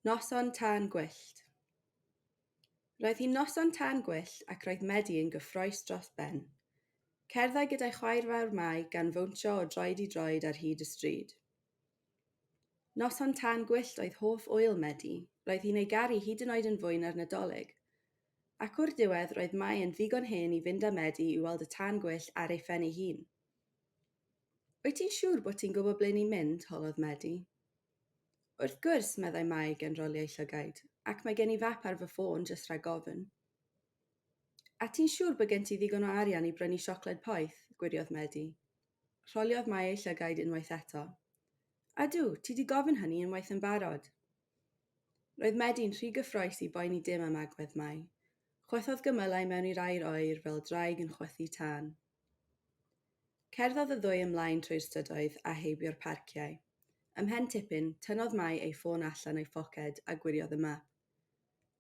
Noson tân gwyllt. Roedd hi'n noson tân gwyllt ac roedd Medi yn gyffrous dros ben. Cerddai gyda'i chwaer fawr Mai gan fwntio o droed i droed ar hyd y stryd. Noson tân gwyllt oedd hoff wyl Medi, roedd hi'n ei garu hyd yn oed yn fwy na'r Nadolig. Ac o'r diwedd roedd Mai yn ddigon hen i fynd â Medi i weld y tân gwyllt ar ei phen ei hun. Wyt ti'n siŵr bod ti'n gwybod ble ni'n mynd, holodd Medi. Wrth gwrs, meddai Mai gen roliau llygaid, ac mae gen i fap ar fy ffôn jyst rhag ofyn. A ti'n siŵr bod gen ti ddigon o arian i brynu siocled poeth, gwiriodd Medi. Rholiodd Mai ei llygaid unwaith eto. Adw, ti di gofyn hynny unwaith yn barod. Roedd Medi'n rhy gyffrous i boeni dim am agwedd Mai. Chwythodd gymylau mewn i'r air oer fel draig yn chwythu tân. Cerddodd y ddwy ymlaen trwy'r strydoedd a heibio'r parciau. Ymhen tipyn, tynnodd Mai ei ffôn allan ei phoced a gwiriodd y map.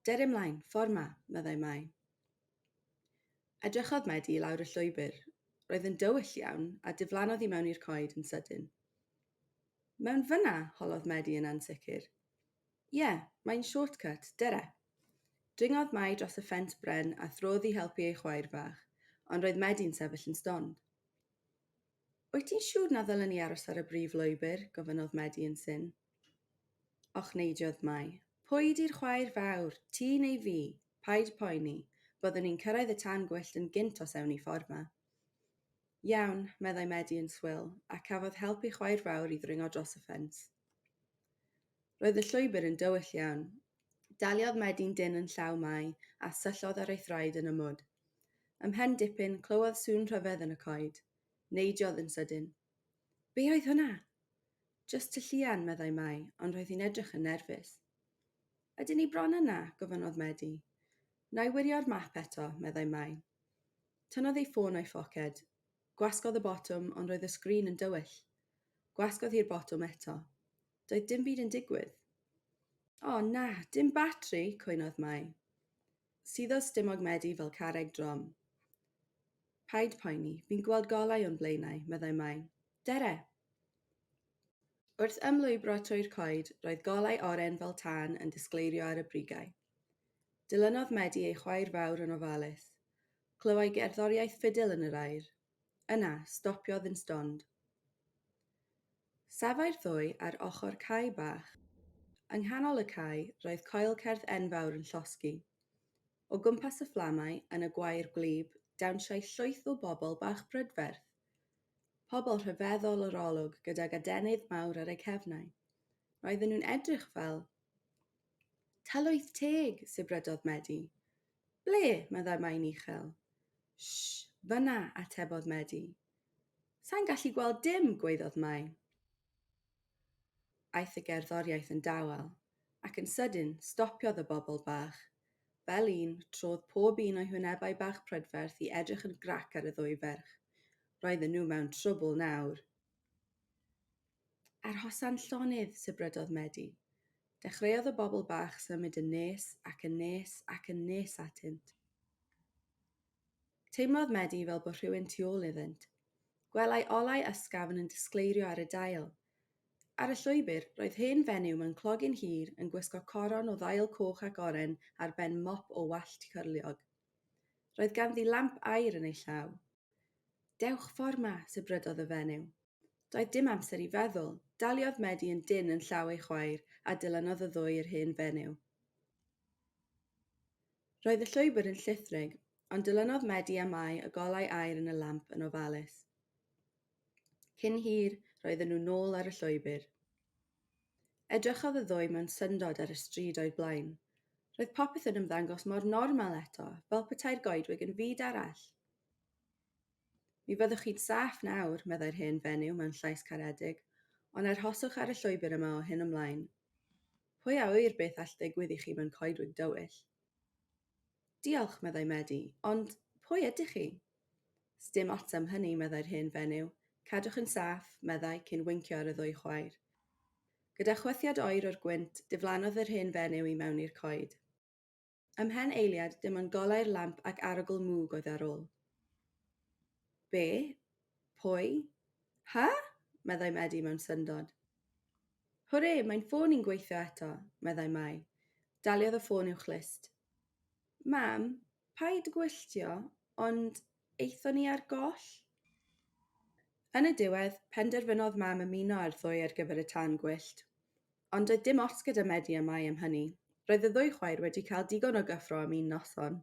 Der ymlaen, ffordd ma, meddai Mai. Edrychodd Medi lawr y llwybr. Roedd yn dywyll iawn a diflannodd i mewn i'r coed yn sydyn. Mewn fyna, holodd Medi yn ansicr. Ie, mae'n shortcut, dere. Dringodd Mai dros y ffens bren a throdd i helpu ei chwaer fach, ond roedd Medi'n sefyll yn stond. Wyt ti'n siŵr na ddylen ni aros ar y brif lwybr, gofynnodd Medi yn syn. Och neidiodd Mai. Pwy di'r chwaer fawr, ti neu fi? Paid poeni, byddwn ni'n cyrraedd y tân gwyllt yn gynt os ewn i ffordd ma. Iawn, meddai Medi yn swil, a cafodd helpu chwaer fawr i ddringo dros y ffens. Roedd y llwybr yn dywyll iawn. Daliodd Medi'n dyn yn llaw Mai a syllodd ar ei thraed yn y mwd. Ymhen dipyn, clywodd sŵn rhyfedd yn y coed. Neidiodd yn sydyn. Be oedd hwnna? Just ty llian, meddai Mai, ond roedd hi'n edrych yn nerfus. Ydyn ni bron yna, gofynnodd Medi. Na i wirio'r map eto, meddai Mai. Tynnodd ei ffôn o'i phoced. Gwasgodd y botwm, ond roedd y sgrin yn dywyll. Gwasgodd hi'r botwm eto. Doedd dim byd yn digwydd. O na, dim batri, cwynodd Mai. Suddodd stumog Medi fel carreg drom. Paid poeni, fi'n gweld golau o'n blaenau, meddai Mai. Dere! Wrth ymlwybro trwy'r coed, roedd golau oren fel tân yn disgleirio ar y brigau. Dilynodd Medi ei chwaer fawr yn ofalus. Clywai gerddoriaeth ffidil yn yr air. Yna, stopiodd yn stond. Safai'r ddwy ar ochr cae bach. Yng nghanol y cae, roedd coel cerdd enfawr yn llosgi. O gwmpas y fflamau, yn y gwair gwlyb, dawnsiau llwyth o bobl bach brydferth. Pobl rhyfeddol yr olwg gyda gadenydd mawr ar eu cefnau. Roedden nhw'n edrych fel. Tylwyth teg, sibrydodd Medi. Ble, meddai Mai'n uchel. Sh, fyna, atebodd Medi. Sa'n gallu gweld dim, gwaeddodd Mai. Aeth y gerddoriaeth yn dawel, ac yn sydyn stopiodd y bobl bach. Fel un, trodd pob un o'i hwynebau bach prydferth i edrych yn grac ar y ddwy ferch. Roedden nhw mewn trwbl nawr. Arhosan llonydd, sibrydodd Medi. Dechreuodd y bobl bach symud yn nes ac yn nes ac yn nes atynt. Teimlodd Medi fel bod rhywun tu ôl iddynt. Gwelai olau ysgafn yn disgleirio ar y dail. Ar y llwybr, roedd hen fenyw mewn clogyn hir yn gwisgo coron o ddail coch ac oren ar ben mop o wallt cyrliog. Roedd ganddi lamp air yn ei llaw. Dewch ffordd ma, sibrydodd y fenyw. Doedd dim amser i feddwl. Daliodd Medi yn dyn yn llaw ei chwaer a dilynodd y ddwy i'r hen fenyw. Roedd y llwybr yn llithrig, ond dilynodd Medi a Mai y golau air yn y lamp yn ofalus. Cyn hir, roedden nhw nôl ar y llwybr. Edrychodd y ddwy mewn syndod ar y stryd o'i blaen. Roedd popeth yn ymddangos mor normal eto, fel petai'r goedwig yn fyd arall. Mi fyddwch chi'n saff nawr, meddai'r hen fenyw mewn llais caredig, ond arhoswch ar y llwybr yma o hyn ymlaen. Pwy a wyr beth all ddigwydd i chi mewn coedwig dywyll? Diolch, meddai Medi, ond pwy ydych chi? Sdim ots am hynny, meddai'r hen fenyw. Cadwch yn saff, meddai, cyn wincio ar y ddwy chwaer. Gyda chwythiad oer o'r gwynt, diflannodd yr hen fenyw i mewn i'r coed. Ymhen eiliad, dim ond golau'r lamp ac arogl mwg oedd ar ôl. Be? Pwy? Ha? Meddai Medi mewn syndod. Hwrê, mae'n ffôn i'n gweithio eto, meddai Mai. Daliodd y ffôn uwchlist. Mam, paid gwylltio, ond eithon ni ar goll? Yn y diwedd, penderfynodd mam ymuno â'r ddwy ar gyfer y tân gwyllt. Ond doedd dim ots gyda Medi a Mai am hynny. Roedd y ddwy chwaer wedi cael digon o gyffro am un noson.